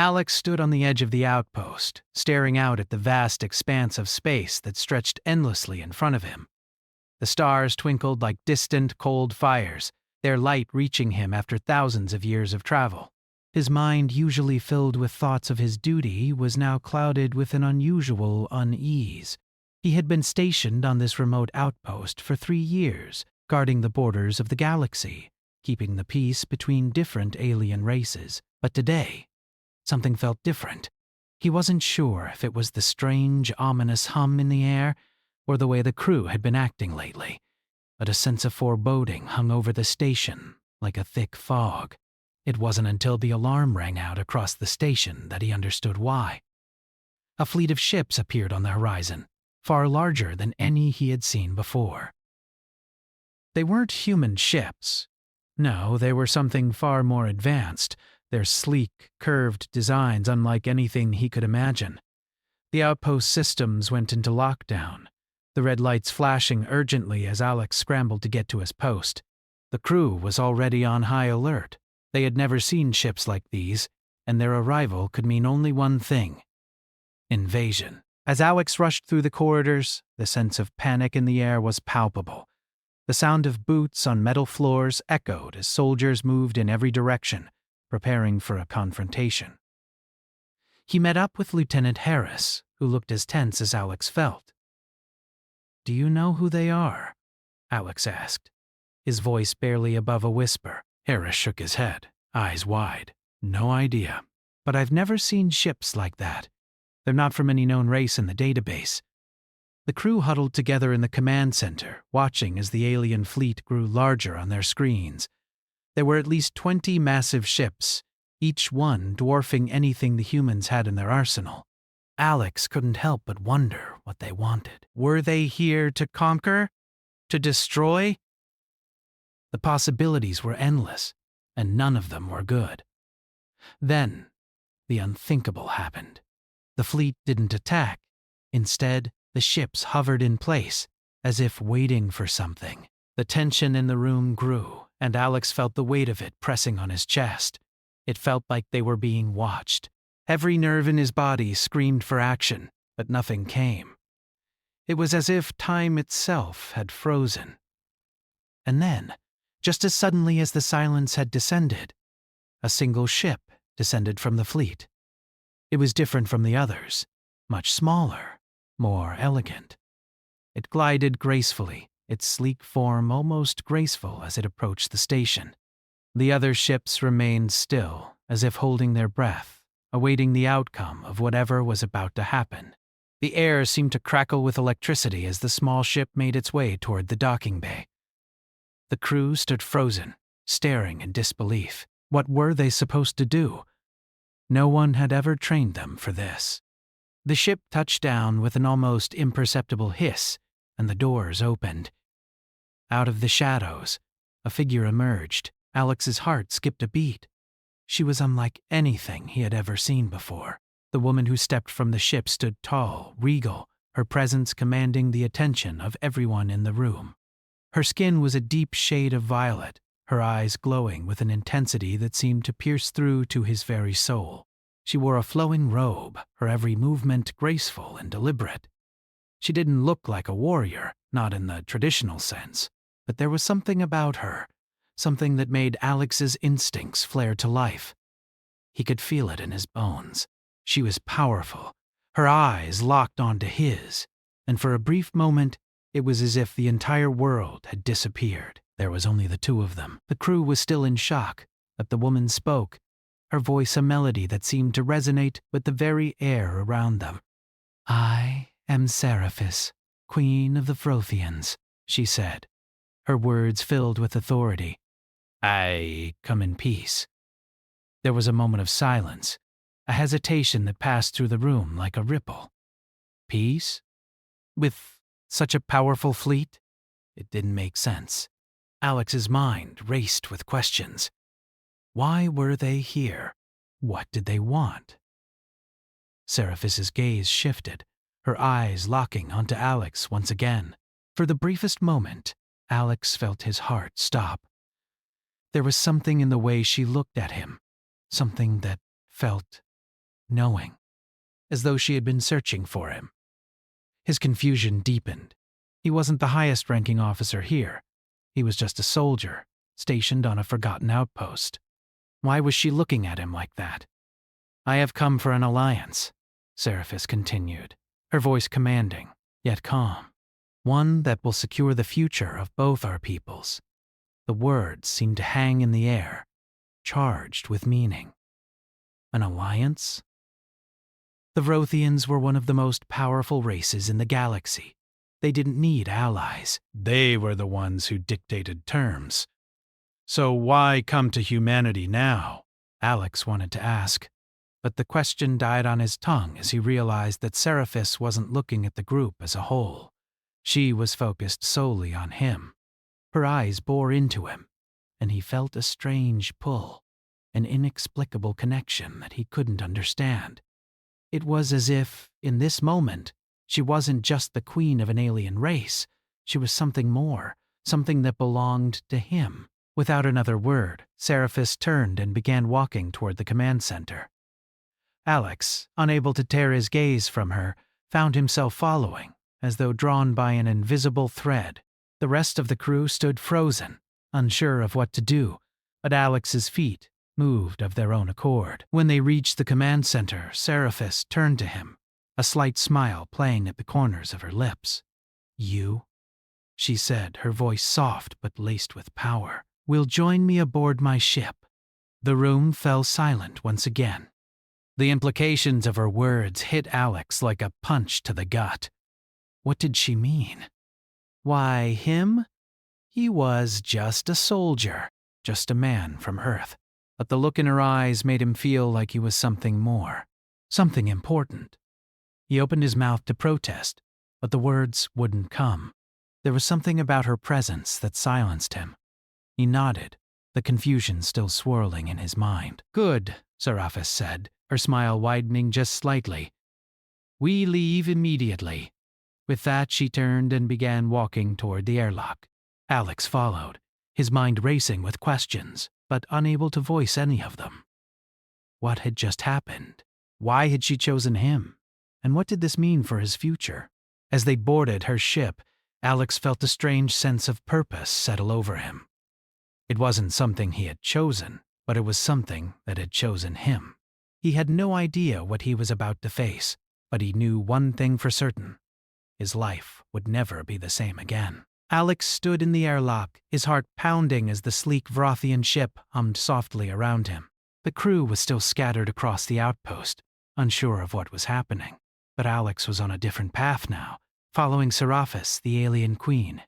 Alex stood on the edge of the outpost, staring out at the vast expanse of space that stretched endlessly in front of him. The stars twinkled like distant, cold fires, their light reaching him after thousands of years of travel. His mind, usually filled with thoughts of his duty, was now clouded with an unusual unease. He had been stationed on this remote outpost for 3 years, guarding the borders of the galaxy, keeping the peace between different alien races. But today, something felt different. He wasn't sure if it was the strange, ominous hum in the air or the way the crew had been acting lately, but a sense of foreboding hung over the station like a thick fog. It wasn't until the alarm rang out across the station that he understood why. A fleet of ships appeared on the horizon, far larger than any he had seen before. They weren't human ships. No, they were something far more advanced, their sleek, curved designs unlike anything he could imagine. The outpost systems went into lockdown, the red lights flashing urgently as Alex scrambled to get to his post. The crew was already on high alert. They had never seen ships like these, and their arrival could mean only one thing: invasion. As Alex rushed through the corridors, the sense of panic in the air was palpable. The sound of boots on metal floors echoed as soldiers moved in every direction, preparing for a confrontation. He met up with Lieutenant Harris, who looked as tense as Alex felt. "Do you know who they are?" Alex asked, his voice barely above a whisper. Harris shook his head, eyes wide. "No idea, but I've never seen ships like that. They're not from any known race in the database." The crew huddled together in the command center, watching as the alien fleet grew larger on their screens. There were at least 20 massive ships, each one dwarfing anything the humans had in their arsenal. Alex couldn't help but wonder what they wanted. Were they here to conquer? To destroy? The possibilities were endless, and none of them were good. Then, the unthinkable happened. The fleet didn't attack. Instead, the ships hovered in place, as if waiting for something. The tension in the room grew, and Alex felt the weight of it pressing on his chest. It felt like they were being watched. Every nerve in his body screamed for action, but nothing came. It was as if time itself had frozen. And then, just as suddenly as the silence had descended, a single ship descended from the fleet. It was different from the others, much smaller, more elegant. It glided gracefully, its sleek form almost graceful as it approached the station. The other ships remained still, as if holding their breath, awaiting the outcome of whatever was about to happen. The air seemed to crackle with electricity as the small ship made its way toward the docking bay. The crew stood frozen, staring in disbelief. What were they supposed to do? No one had ever trained them for this. The ship touched down with an almost imperceptible hiss, and the doors opened. Out of the shadows, a figure emerged. Alex's heart skipped a beat. She was unlike anything he had ever seen before. The woman who stepped from the ship stood tall, regal, her presence commanding the attention of everyone in the room. Her skin was a deep shade of violet, her eyes glowing with an intensity that seemed to pierce through to his very soul. She wore a flowing robe, her every movement graceful and deliberate. She didn't look like a warrior, not in the traditional sense, but there was something about her, something that made Alex's instincts flare to life. He could feel it in his bones. She was powerful, her eyes locked onto his, and for a brief moment, it was as if the entire world had disappeared. There was only the two of them. The crew was still in shock, but the woman spoke, her voice a melody that seemed to resonate with the very air around them. "I am Seraphis, Queen of the Frothians," she said, her words filled with authority. "I come in peace." There was a moment of silence, a hesitation that passed through the room like a ripple. Peace? With such a powerful fleet? It didn't make sense. Alex's mind raced with questions. Why were they here? What did they want? Seraphis's gaze shifted, her eyes locking onto Alex once again. For the briefest moment, Alex felt his heart stop. There was something in the way she looked at him, something that felt knowing, as though she had been searching for him. His confusion deepened. He wasn't the highest-ranking officer here. He was just a soldier, stationed on a forgotten outpost. Why was she looking at him like that? "I have come for an alliance," Seraphis continued, her voice commanding, yet calm. "One that will secure the future of both our peoples." The words seemed to hang in the air, charged with meaning. An alliance? The Vrothians were one of the most powerful races in the galaxy. They didn't need allies. They were the ones who dictated terms. "So why come to humanity now?" Alex wanted to ask. But the question died on his tongue as he realized that Seraphis wasn't looking at the group as a whole. She was focused solely on him. Her eyes bore into him, and he felt a strange pull, an inexplicable connection that he couldn't understand. It was as if, in this moment, she wasn't just the queen of an alien race. She was something more, something that belonged to him. Without another word, Seraphis turned and began walking toward the command center. Alex, unable to tear his gaze from her, found himself following, as though drawn by an invisible thread. The rest of the crew stood frozen, unsure of what to do, but Alex's feet moved of their own accord. When they reached the command center, Seraphis turned to him, a slight smile playing at the corners of her lips. "You," she said, her voice soft but laced with power, "will join me aboard my ship." The room fell silent once again. The implications of her words hit Alex like a punch to the gut. What did she mean? Why, him? He was just a soldier, just a man from Earth. But the look in her eyes made him feel like he was something more, something important. He opened his mouth to protest, but the words wouldn't come. There was something about her presence that silenced him. He nodded, the confusion still swirling in his mind. "Good," Seraphis said, her smile widening just slightly. "We leave immediately." With that, she turned and began walking toward the airlock. Alex followed, his mind racing with questions, but unable to voice any of them. What had just happened? Why had she chosen him? And what did this mean for his future? As they boarded her ship, Alex felt a strange sense of purpose settle over him. It wasn't something he had chosen, but it was something that had chosen him. He had no idea what he was about to face, but he knew one thing for certain. His life would never be the same again. Alex stood in the airlock, his heart pounding as the sleek Vrothian ship hummed softly around him. The crew was still scattered across the outpost, unsure of what was happening. But Alex was on a different path now, following Seraphis, the alien queen,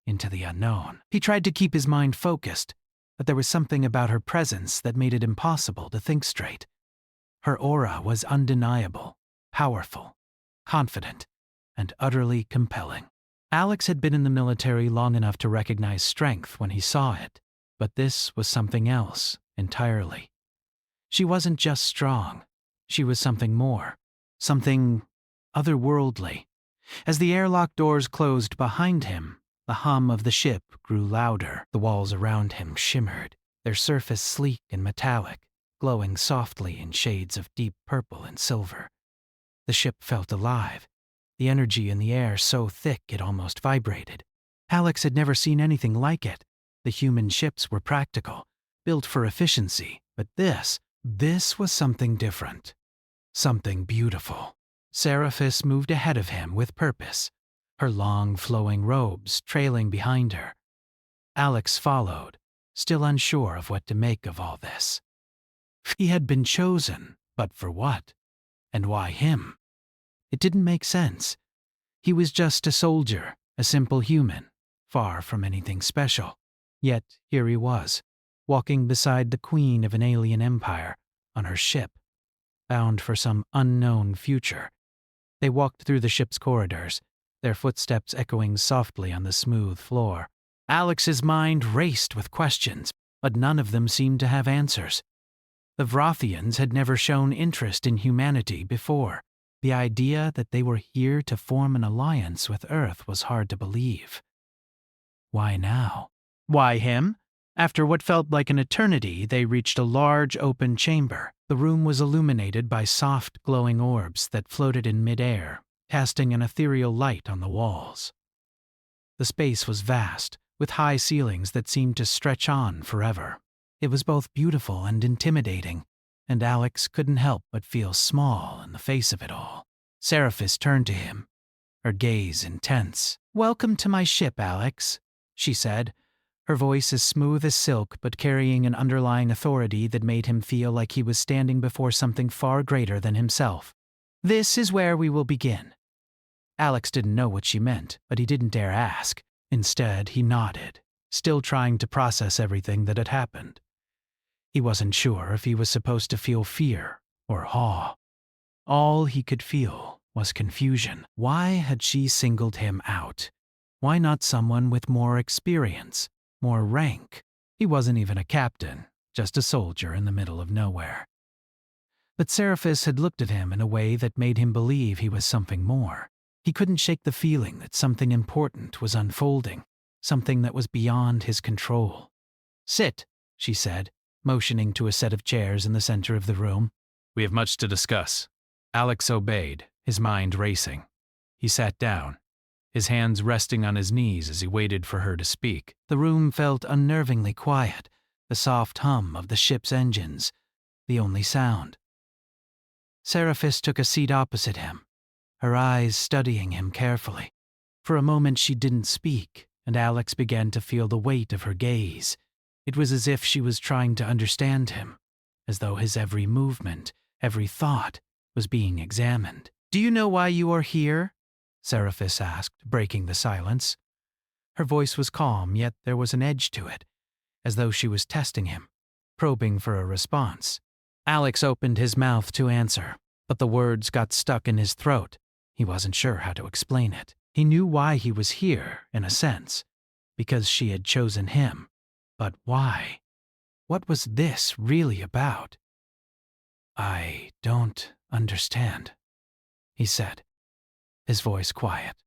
into the unknown. He tried to keep his mind focused, but there was something about her presence that made it impossible to think straight. Her aura was undeniable, powerful, confident, and utterly compelling. Alex had been in the military long enough to recognize strength when he saw it, but this was something else entirely. She wasn't just strong, she was something more, something otherworldly. As the airlock doors closed behind him, the hum of the ship grew louder. The walls around him shimmered, their surface sleek and metallic, glowing softly in shades of deep purple and silver. The ship felt alive, the energy in the air so thick it almost vibrated. Alex had never seen anything like it. The human ships were practical, built for efficiency, but this was something different, something beautiful. Seraphis moved ahead of him with purpose, her long flowing robes trailing behind her. Alex followed, still unsure of what to make of all this. He had been chosen, but for what? And why him? It didn't make sense. He was just a soldier, a simple human, far from anything special. Yet here he was, walking beside the queen of an alien empire, on her ship, bound for some unknown future. They walked through the ship's corridors, their footsteps echoing softly on the smooth floor. Alex's mind raced with questions, but none of them seemed to have answers. The Vrothians had never shown interest in humanity before. The idea that they were here to form an alliance with Earth was hard to believe. Why now? Why him? After what felt like an eternity, they reached a large open chamber. The room was illuminated by soft, glowing orbs that floated in midair, casting an ethereal light on the walls. The space was vast, with high ceilings that seemed to stretch on forever. It was both beautiful and intimidating, and Alex couldn't help but feel small in the face of it all. Seraphis turned to him, her gaze intense. "Welcome to my ship, Alex," she said, her voice as smooth as silk but carrying an underlying authority that made him feel like he was standing before something far greater than himself. "This is where we will begin." Alex didn't know what she meant, but he didn't dare ask. Instead, he nodded, still trying to process everything that had happened. He wasn't sure if he was supposed to feel fear or awe. All he could feel was confusion. Why had she singled him out? Why not someone with more experience, more rank? He wasn't even a captain, just a soldier in the middle of nowhere. But Seraphis had looked at him in a way that made him believe he was something more. He couldn't shake the feeling that something important was unfolding, something that was beyond his control. "Sit," she said, motioning to a set of chairs in the center of the room. "We have much to discuss." Alex obeyed, his mind racing. He sat down, his hands resting on his knees as he waited for her to speak. The room felt unnervingly quiet, the soft hum of the ship's engines, the only sound. Seraphis took a seat opposite him, her eyes studying him carefully. For a moment she didn't speak, and Alex began to feel the weight of her gaze. It was as if she was trying to understand him, as though his every movement, every thought, was being examined. "Do you know why you are here?" Seraphis asked, breaking the silence. Her voice was calm, yet there was an edge to it, as though she was testing him, probing for a response. Alex opened his mouth to answer, but the words got stuck in his throat. He wasn't sure how to explain it. He knew why he was here, in a sense, because she had chosen him. But why? What was this really about? "I don't understand," he said, his voice quiet.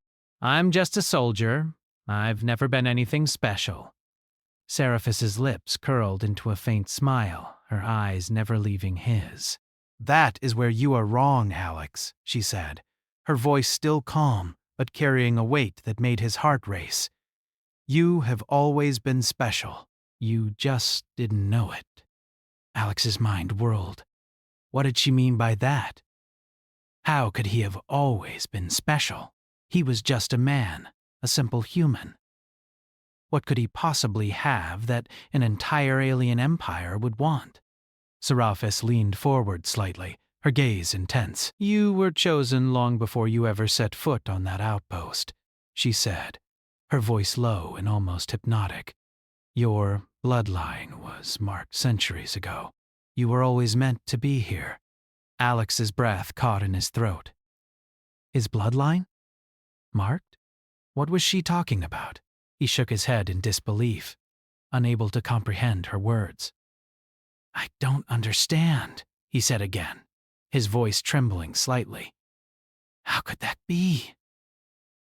"I'm just a soldier. I've never been anything special." Seraphis's lips curled into a faint smile, her eyes never leaving his. "That is where you are wrong, Alex," she said, her voice still calm, but carrying a weight that made his heart race. "You have always been special. You just didn't know it." Alex's mind whirled. What did she mean by that? How could he have always been special? He was just a man, a simple human. What could he possibly have that an entire alien empire would want? Seraphis leaned forward slightly, her gaze intense. "You were chosen long before you ever set foot on that outpost," she said, her voice low and almost hypnotic. "Your bloodline was marked centuries ago. You were always meant to be here." Alex's breath caught in his throat. His bloodline? Marked? What was she talking about? He shook his head in disbelief, unable to comprehend her words. "I don't understand," he said again, his voice trembling slightly. "How could that be?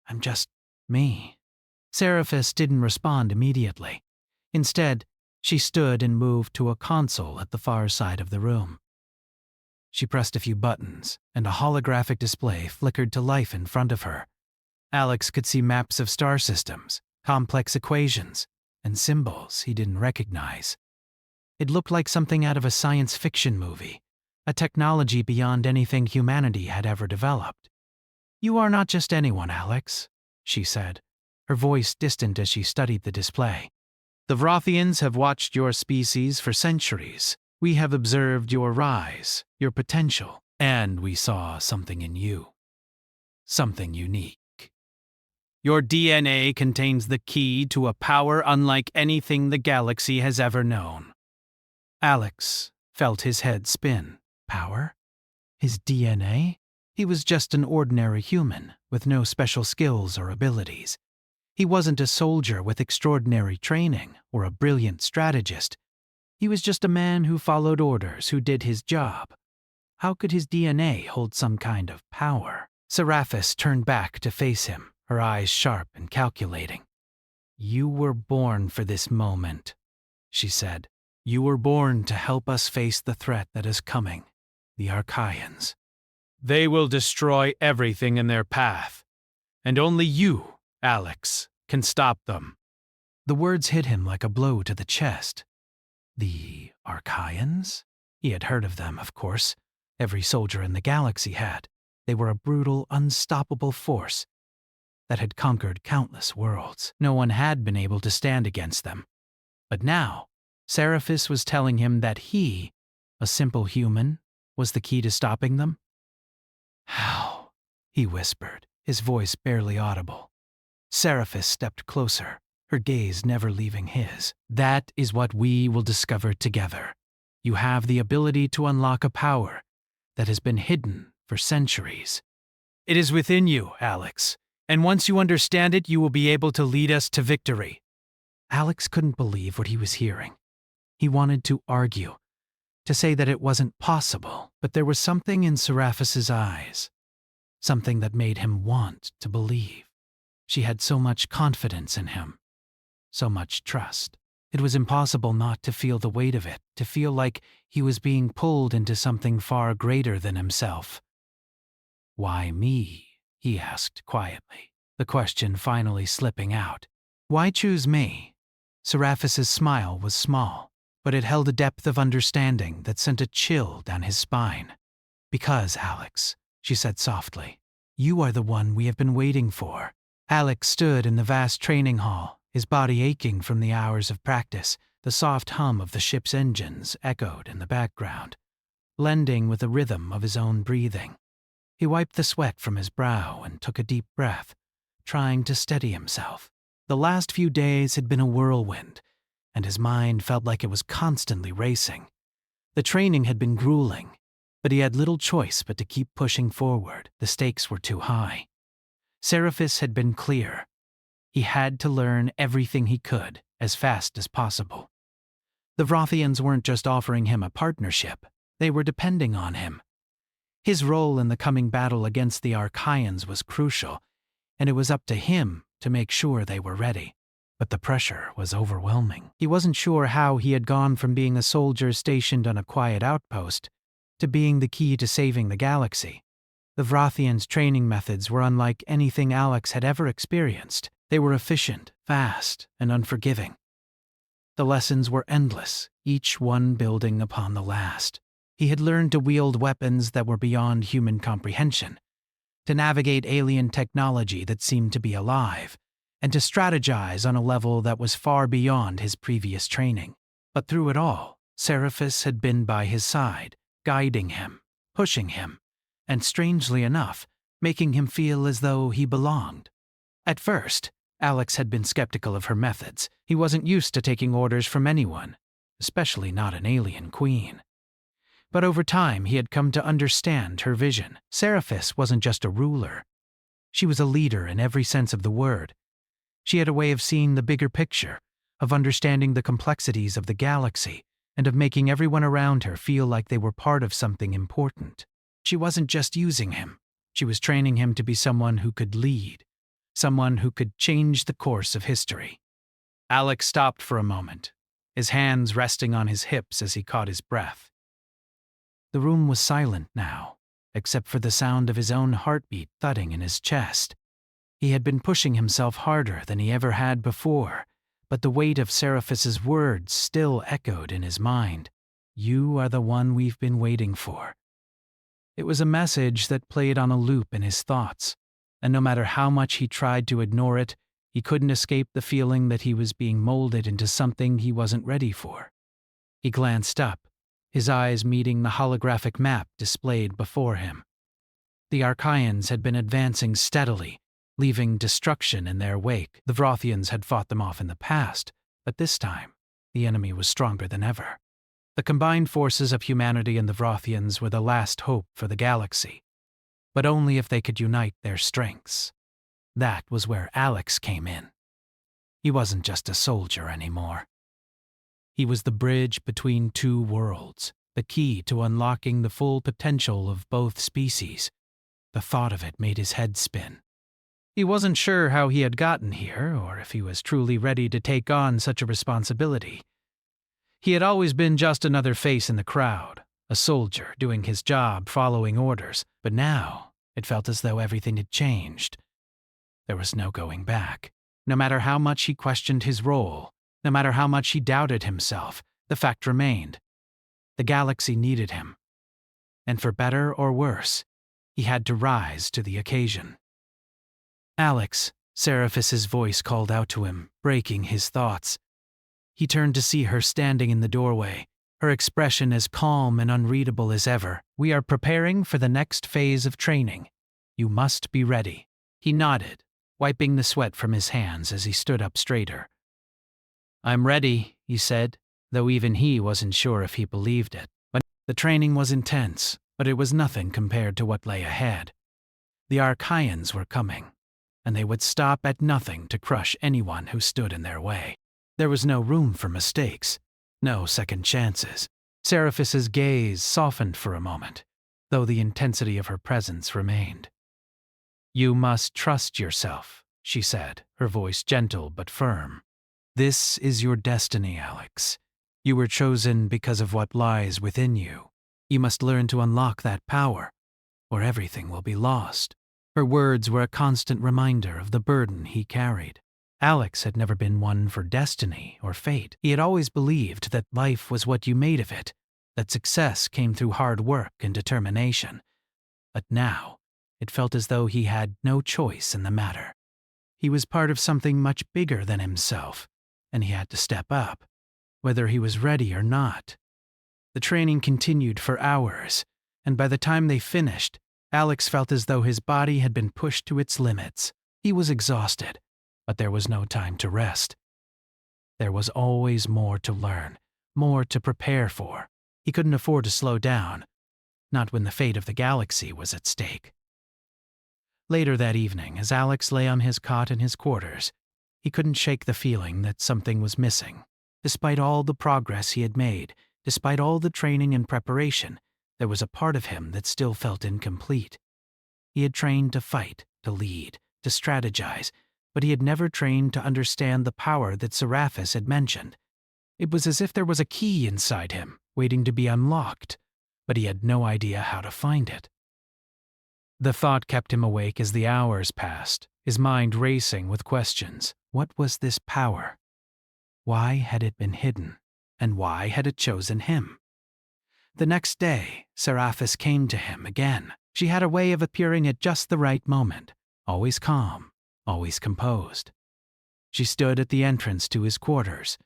I'm just me." Seraphis didn't respond immediately. Instead, she stood and moved to a console at the far side of the room. She pressed a few buttons, and a holographic display flickered to life in front of her. Alex could see maps of star systems, complex equations, and symbols he didn't recognize. It looked like something out of a science fiction movie, a technology beyond anything humanity had ever developed. "You are not just anyone, Alex," she said, her voice distant as she studied the display. "The Vrothians have watched your species for centuries. We have observed your rise, your potential, and we saw something in you. Something unique. Your DNA contains the key to a power unlike anything the galaxy has ever known." Alex felt his head spin. Power? His DNA? He was just an ordinary human, with no special skills or abilities. He wasn't a soldier with extraordinary training or a brilliant strategist. He was just a man who followed orders, who did his job. How could his DNA hold some kind of power? Seraphis turned back to face him, her eyes sharp and calculating. "You were born for this moment," she said. You were born to help us face the threat that is coming, the Archaeans. They will destroy everything in their path, and only you, Alex, can stop them. The words hit him like a blow to the chest. The Archaeans? He had heard of them, of course. Every soldier in the galaxy had. They were a brutal, unstoppable force that had conquered countless worlds. No one had been able to stand against them. But now, Seraphis was telling him that he, a simple human, was the key to stopping them? How? He whispered, his voice barely audible. Seraphis stepped closer, her gaze never leaving his. That is what we will discover together. You have the ability to unlock a power that has been hidden for centuries. It is within you, Alex, and once you understand it, you will be able to lead us to victory. Alex couldn't believe what he was hearing. He wanted to argue, to say that it wasn't possible, but there was something in Seraphis's eyes, something that made him want to believe. She had so much confidence in him, so much trust. It was impossible not to feel the weight of it, to feel like he was being pulled into something far greater than himself. Why me? He asked quietly, the question finally slipping out. Why choose me? Seraphis's smile was small, but it held a depth of understanding that sent a chill down his spine. Because, Alex, she said softly, you are the one we have been waiting for. Alex stood in the vast training hall, his body aching from the hours of practice. The soft hum of the ship's engines echoed in the background, blending with the rhythm of his own breathing. He wiped the sweat from his brow and took a deep breath, trying to steady himself. The last few days had been a whirlwind, and his mind felt like it was constantly racing. The training had been grueling, but he had little choice but to keep pushing forward. The stakes were too high. Seraphis had been clear. He had to learn everything he could as fast as possible. The Vrothians weren't just offering him a partnership, they were depending on him. His role in the coming battle against the Archaeans was crucial, and it was up to him to make sure they were ready. But the pressure was overwhelming. He wasn't sure how he had gone from being a soldier stationed on a quiet outpost to being the key to saving the galaxy. The Vrothians' training methods were unlike anything Alex had ever experienced. They were efficient, fast, and unforgiving. The lessons were endless, each one building upon the last. He had learned to wield weapons that were beyond human comprehension, to navigate alien technology that seemed to be alive, and to strategize on a level that was far beyond his previous training. But through it all, Seraphis had been by his side, guiding him, pushing him, and strangely enough, making him feel as though he belonged. At first, Alex had been skeptical of her methods. He wasn't used to taking orders from anyone, especially not an alien queen. But over time, he had come to understand her vision. Seraphis wasn't just a ruler. She was a leader in every sense of the word. She had a way of seeing the bigger picture, of understanding the complexities of the galaxy, and of making everyone around her feel like they were part of something important. She wasn't just using him. She was training him to be someone who could lead, someone who could change the course of history. Alex stopped for a moment, his hands resting on his hips as he caught his breath. The room was silent now, except for the sound of his own heartbeat thudding in his chest. He had been pushing himself harder than he ever had before, but the weight of Seraphis's words still echoed in his mind. You are the one we've been waiting for. It was a message that played on a loop in his thoughts, and no matter how much he tried to ignore it, he couldn't escape the feeling that he was being molded into something he wasn't ready for. He glanced up, his eyes meeting the holographic map displayed before him. The Archaeans had been advancing steadily, leaving destruction in their wake. The Vrothians had fought them off in the past, but this time, the enemy was stronger than ever. The combined forces of humanity and the Vrothians were the last hope for the galaxy, but only if they could unite their strengths. That was where Alex came in. He wasn't just a soldier anymore. He was the bridge between two worlds, the key to unlocking the full potential of both species. The thought of it made his head spin. He wasn't sure how he had gotten here, or if he was truly ready to take on such a responsibility. He had always been just another face in the crowd, a soldier doing his job, following orders, but now it felt as though everything had changed. There was no going back. No matter how much he questioned his role, no matter how much he doubted himself, the fact remained. The galaxy needed him. And for better or worse, he had to rise to the occasion. "Alex," Seraphis's voice called out to him, breaking his thoughts. He turned to see her standing in the doorway, her expression as calm and unreadable as ever. "We are preparing for the next phase of training. You must be ready." He nodded, wiping the sweat from his hands as he stood up straighter. "I'm ready," he said, though even he wasn't sure if he believed it. But the training was intense, but it was nothing compared to what lay ahead. The Archaeans were coming, and they would stop at nothing to crush anyone who stood in their way. There was no room for mistakes, no second chances. Seraphis's gaze softened for a moment, though the intensity of her presence remained. "You must trust yourself," she said, her voice gentle but firm. "This is your destiny, Alex. You were chosen because of what lies within you. You must learn to unlock that power, or everything will be lost." Her words were a constant reminder of the burden he carried. Alex had never been one for destiny or fate. He had always believed that life was what you made of it, that success came through hard work and determination. But now, it felt as though he had no choice in the matter. He was part of something much bigger than himself, and he had to step up, whether he was ready or not. The training continued for hours, and by the time they finished, Alex felt as though his body had been pushed to its limits. He was exhausted, but there was no time to rest. There was always more to learn, more to prepare for. He couldn't afford to slow down, not when the fate of the galaxy was at stake. Later that evening, as Alex lay on his cot in his quarters, he couldn't shake the feeling that something was missing. Despite all the progress he had made, despite all the training and preparation, there was a part of him that still felt incomplete. He had trained to fight, to lead, to strategize, but he had never trained to understand the power that Seraphis had mentioned. It was as if there was a key inside him, waiting to be unlocked, but he had no idea how to find it. The thought kept him awake as the hours passed, his mind racing with questions. What was this power? Why had it been hidden? And why had it chosen him? The next day, Seraphis came to him again. She had a way of appearing at just the right moment, always calm, always composed. She stood at the entrance to his quarters,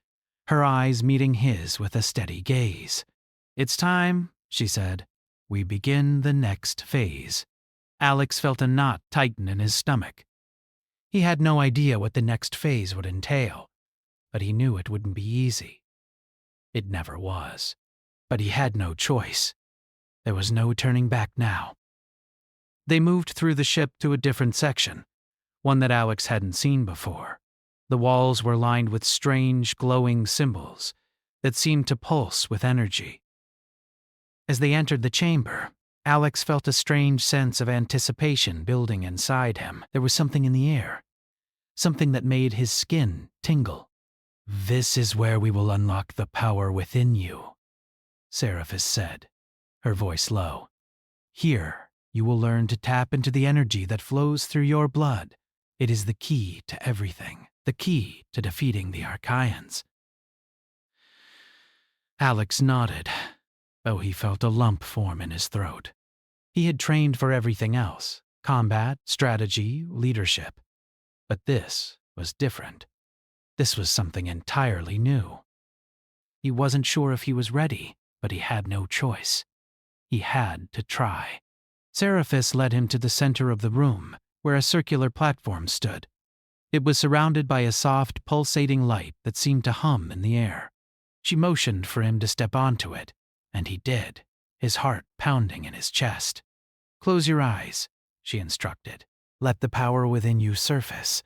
her eyes meeting his with a steady gaze. "It's time," she said. "We begin the next phase." Alex felt a knot tighten in his stomach. He had no idea what the next phase would entail, but he knew it wouldn't be easy. It never was. But he had no choice. There was no turning back now. They moved through the ship to a different section, one that Alex hadn't seen before. The walls were lined with strange, glowing symbols that seemed to pulse with energy. As they entered the chamber, Alex felt a strange sense of anticipation building inside him. There was something in the air, something that made his skin tingle. "This is where we will unlock the power within you," Seraphis said, her voice low. "Here, you will learn to tap into the energy that flows through your blood. It is the key to everything, the key to defeating the Archaeans." Alex nodded, though he felt a lump form in his throat. He had trained for everything else: combat, strategy, leadership. But this was different. This was something entirely new. He wasn't sure if he was ready, but he had no choice. He had to try. Seraphis led him to the center of the room, where a circular platform stood. It was surrounded by a soft, pulsating light that seemed to hum in the air. She motioned for him to step onto it, and he did, his heart pounding in his chest. "Close your eyes," she instructed. "Let the power within you surface.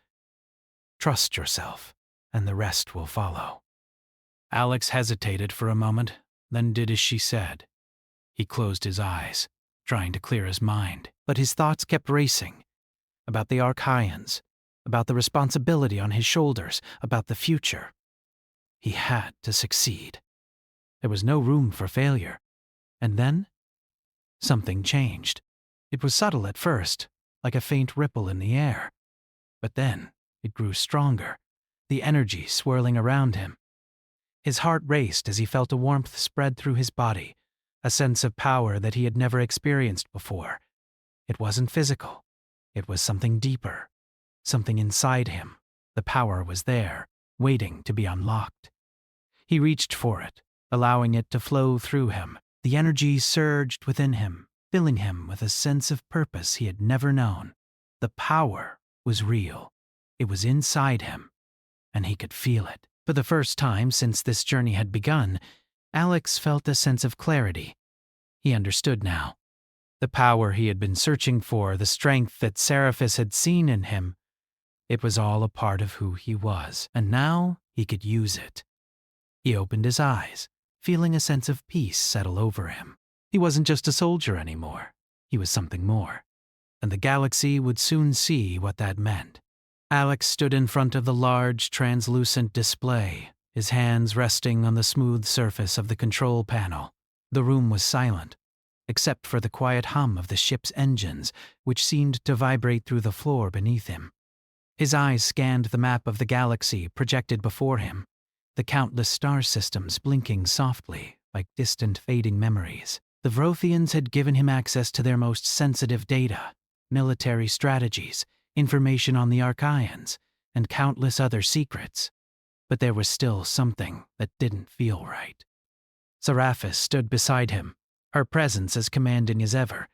Trust yourself, and the rest will follow." Alex hesitated for a moment, then did as she said. He closed his eyes, trying to clear his mind, but his thoughts kept racing. About the Archaeans, about the responsibility on his shoulders, about the future. He had to succeed. There was no room for failure. And then, something changed. It was subtle at first, like a faint ripple in the air. But then, it grew stronger, the energy swirling around him. His heart raced as he felt a warmth spread through his body, a sense of power that he had never experienced before. It wasn't physical. It was something deeper, something inside him. The power was there, waiting to be unlocked. He reached for it, allowing it to flow through him. The energy surged within him, filling him with a sense of purpose he had never known. The power was real. It was inside him, and he could feel it. For the first time since this journey had begun, Alex felt a sense of clarity. He understood now. The power he had been searching for, the strength that Seraphis had seen in him, it was all a part of who he was, and now he could use it. He opened his eyes, feeling a sense of peace settle over him. He wasn't just a soldier anymore. He was something more, and the galaxy would soon see what that meant. Alex stood in front of the large, translucent display, his hands resting on the smooth surface of the control panel. The room was silent, except for the quiet hum of the ship's engines, which seemed to vibrate through the floor beneath him. His eyes scanned the map of the galaxy projected before him, the countless star systems blinking softly like distant fading memories. The Vrothians had given him access to their most sensitive data, military strategies, information on the Archaeans, and countless other secrets. But there was still something that didn't feel right. Seraphis stood beside him, her presence as commanding as ever.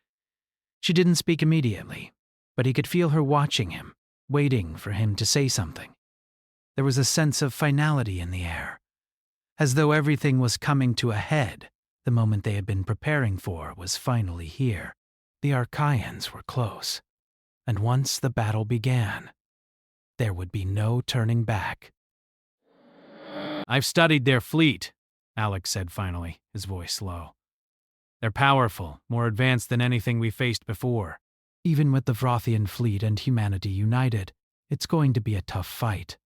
She didn't speak immediately, but he could feel her watching him, waiting for him to say something. There was a sense of finality in the air, as though everything was coming to a head. The moment they had been preparing for was finally here. The Archaeans were close, and once the battle began, there would be no turning back. "I've studied their fleet," Alex said finally, his voice low. "They're powerful, more advanced than anything we faced before. Even with the Vrothian fleet and humanity united, it's going to be a tough fight."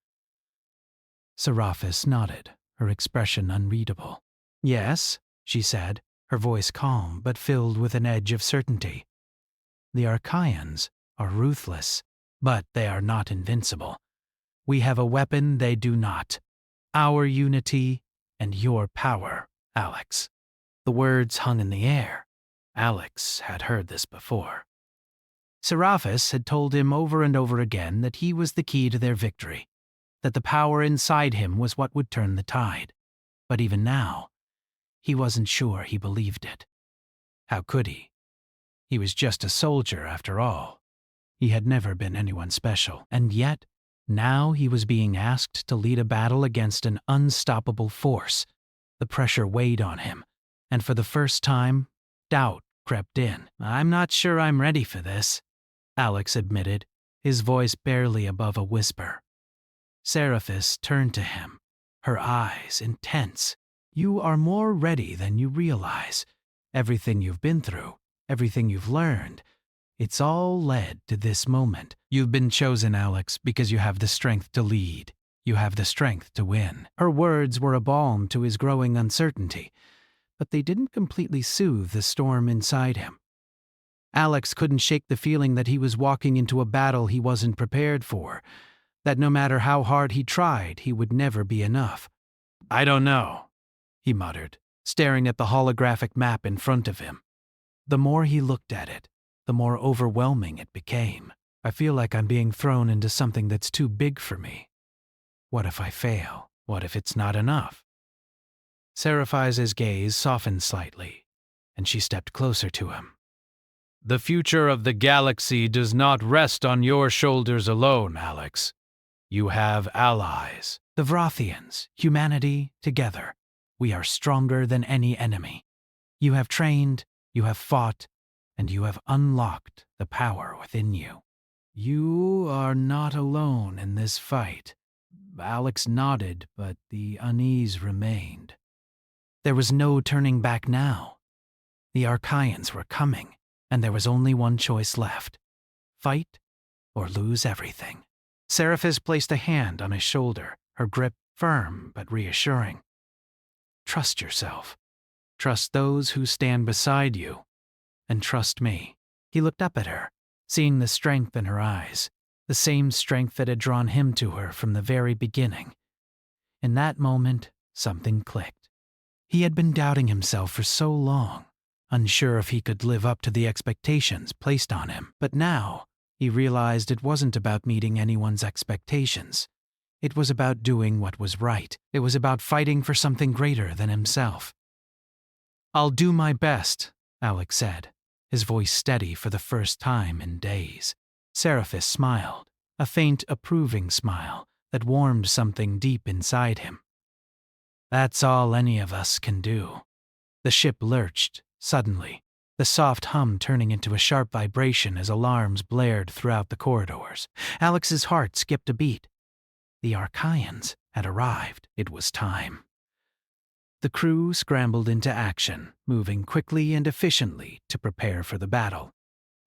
Seraphis nodded, her expression unreadable. "Yes," she said, her voice calm but filled with an edge of certainty. "The Archaeans are ruthless, but they are not invincible. We have a weapon they do not. Our unity and your power, Alex." The words hung in the air. Alex had heard this before. Seraphis had told him over and over again that he was the key to their victory, that the power inside him was what would turn the tide. But even now, he wasn't sure he believed it. How could he? He was just a soldier after all. He had never been anyone special, and yet, now he was being asked to lead a battle against an unstoppable force. The pressure weighed on him, and for the first time, doubt crept in. "I'm not sure I'm ready for this," Alex admitted, his voice barely above a whisper. Seraphis turned to him, her eyes intense. "You are more ready than you realize. Everything you've been through, everything you've learned, it's all led to this moment. You've been chosen, Alex, because you have the strength to lead. You have the strength to win." Her words were a balm to his growing uncertainty, but they didn't completely soothe the storm inside him. Alex couldn't shake the feeling that he was walking into a battle he wasn't prepared for, that no matter how hard he tried, he would never be enough. "I don't know," he muttered, staring at the holographic map in front of him. The more he looked at it, the more overwhelming it became. "I feel like I'm being thrown into something that's too big for me. What if I fail? What if it's not enough?" Seraphis's gaze softened slightly, and she stepped closer to him. "The future of the galaxy does not rest on your shoulders alone, Alex. You have allies. The Vrothians, humanity, together. We are stronger than any enemy. You have trained, you have fought, and you have unlocked the power within you. You are not alone in this fight." Alex nodded, but the unease remained. There was no turning back now. The Archaeans were coming, and there was only one choice left: fight or lose everything. Seraphis placed a hand on his shoulder, her grip firm but reassuring. Trust yourself. Trust those who stand beside you. And trust me." He looked up at her, seeing the strength in her eyes, the same strength that had drawn him to her from the very beginning. In that moment, something clicked. He had been doubting himself for so long, unsure if he could live up to the expectations placed on him. But now, he realized it wasn't about meeting anyone's expectations. It was about doing what was right. It was about fighting for something greater than himself. "I'll do my best," Alex said, his voice steady for the first time in days. Seraphis smiled, a faint, approving smile that warmed something deep inside him. "That's all any of us can do." The ship lurched, suddenly, the soft hum turning into a sharp vibration as alarms blared throughout the corridors. Alex's heart skipped a beat. The Archaeans had arrived. It was time. The crew scrambled into action, moving quickly and efficiently to prepare for the battle.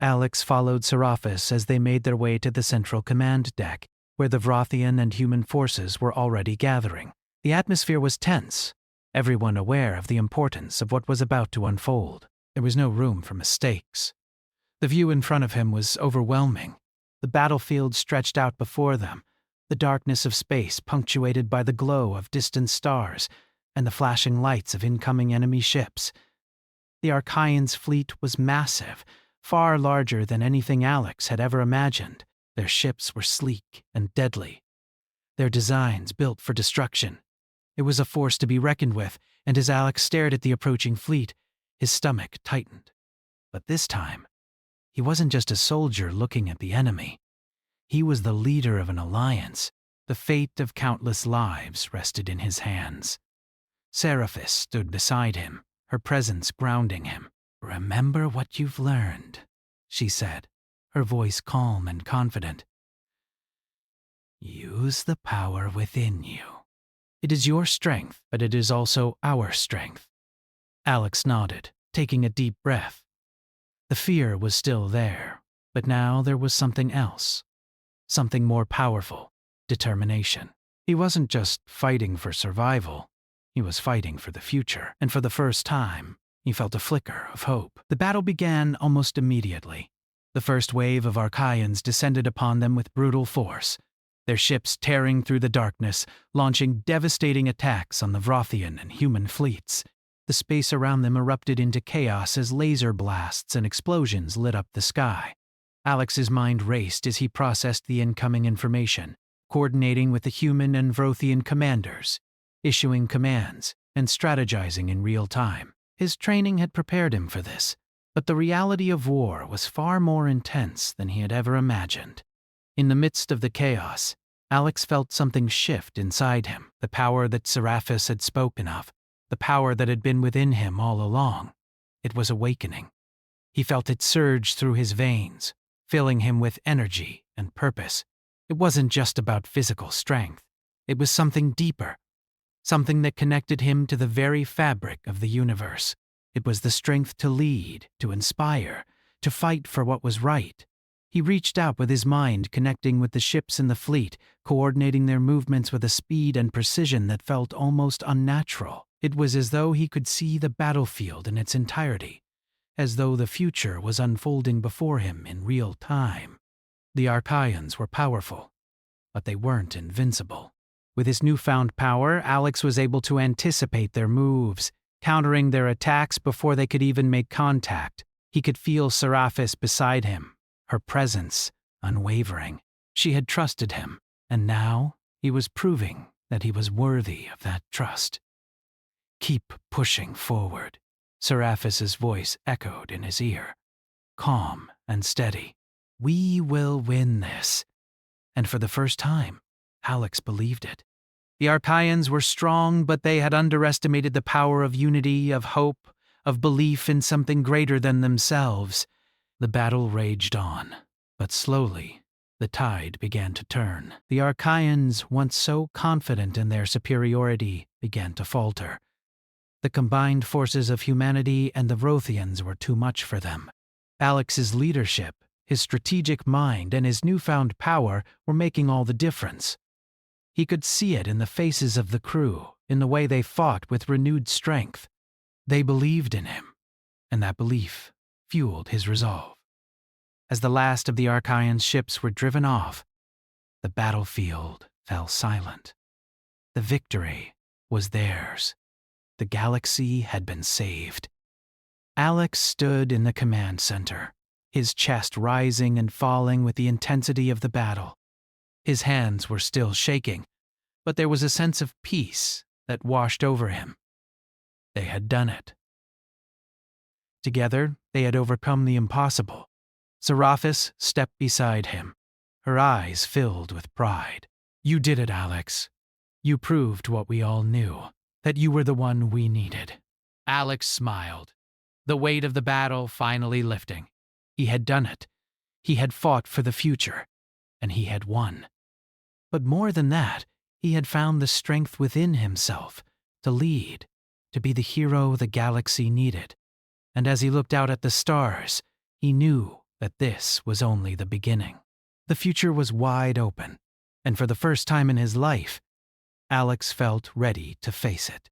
Alex followed Seraphis as they made their way to the central command deck, where the Vrothian and human forces were already gathering. The atmosphere was tense, everyone aware of the importance of what was about to unfold. There was no room for mistakes. The view in front of him was overwhelming. The battlefield stretched out before them, the darkness of space punctuated by the glow of distant stars and the flashing lights of incoming enemy ships. The Archaeans' fleet was massive, far larger than anything Alex had ever imagined. Their ships were sleek and deadly, their designs built for destruction. It was a force to be reckoned with, and as Alex stared at the approaching fleet, his stomach tightened. But this time, he wasn't just a soldier looking at the enemy. He was the leader of an alliance. The fate of countless lives rested in his hands. Seraphis stood beside him, her presence grounding him. "Remember what you've learned," she said, her voice calm and confident. "Use the power within you. It is your strength, but it is also our strength." Alex nodded, taking a deep breath. The fear was still there, but now there was something else. Something more powerful: determination. He wasn't just fighting for survival. He was fighting for the future, and for the first time, he felt a flicker of hope. The battle began almost immediately. The first wave of Archaeans descended upon them with brutal force, their ships tearing through the darkness, launching devastating attacks on the Vrothian and human fleets. The space around them erupted into chaos as laser blasts and explosions lit up the sky. Alex's mind raced as he processed the incoming information, coordinating with the human and Vrothian commanders, issuing commands, and strategizing in real time. His training had prepared him for this, but the reality of war was far more intense than he had ever imagined. In the midst of the chaos, Alex felt something shift inside him, the power that Seraphis had spoken of, the power that had been within him all along. It was awakening. He felt it surge through his veins, filling him with energy and purpose. It wasn't just about physical strength. It was something deeper, something that connected him to the very fabric of the universe. It was the strength to lead, to inspire, to fight for what was right. He reached out with his mind, connecting with the ships in the fleet, coordinating their movements with a speed and precision that felt almost unnatural. It was as though he could see the battlefield in its entirety, as though the future was unfolding before him in real time. The Archaeans were powerful, but they weren't invincible. With his newfound power, Alex was able to anticipate their moves, countering their attacks before they could even make contact. He could feel Seraphis beside him, her presence unwavering. She had trusted him, and now he was proving that he was worthy of that trust. "Keep pushing forward," Seraphis's voice echoed in his ear, calm and steady. "We will win this." And for the first time, Alex believed it. The Archaeans were strong, but they had underestimated the power of unity, of hope, of belief in something greater than themselves. The battle raged on, but slowly, the tide began to turn. The Archaeans, once so confident in their superiority, began to falter. The combined forces of humanity and the Vrothians were too much for them. Alex's leadership, his strategic mind, and his newfound power were making all the difference. He could see it in the faces of the crew, in the way they fought with renewed strength. They believed in him, and that belief fueled his resolve. As the last of the Archaeans' ships were driven off, the battlefield fell silent. The victory was theirs. The galaxy had been saved. Alex stood in the command center, his chest rising and falling with the intensity of the battle. His hands were still shaking, but there was a sense of peace that washed over him. They had done it. Together, they had overcome the impossible. Seraphis stepped beside him, her eyes filled with pride. "You did it, Alex. You proved what we all knew, that you were the one we needed." Alex smiled, the weight of the battle finally lifting. He had done it. He had fought for the future, and he had won. But more than that, he had found the strength within himself to lead, to be the hero the galaxy needed. And as he looked out at the stars, he knew that this was only the beginning. The future was wide open, and for the first time in his life, Alex felt ready to face it.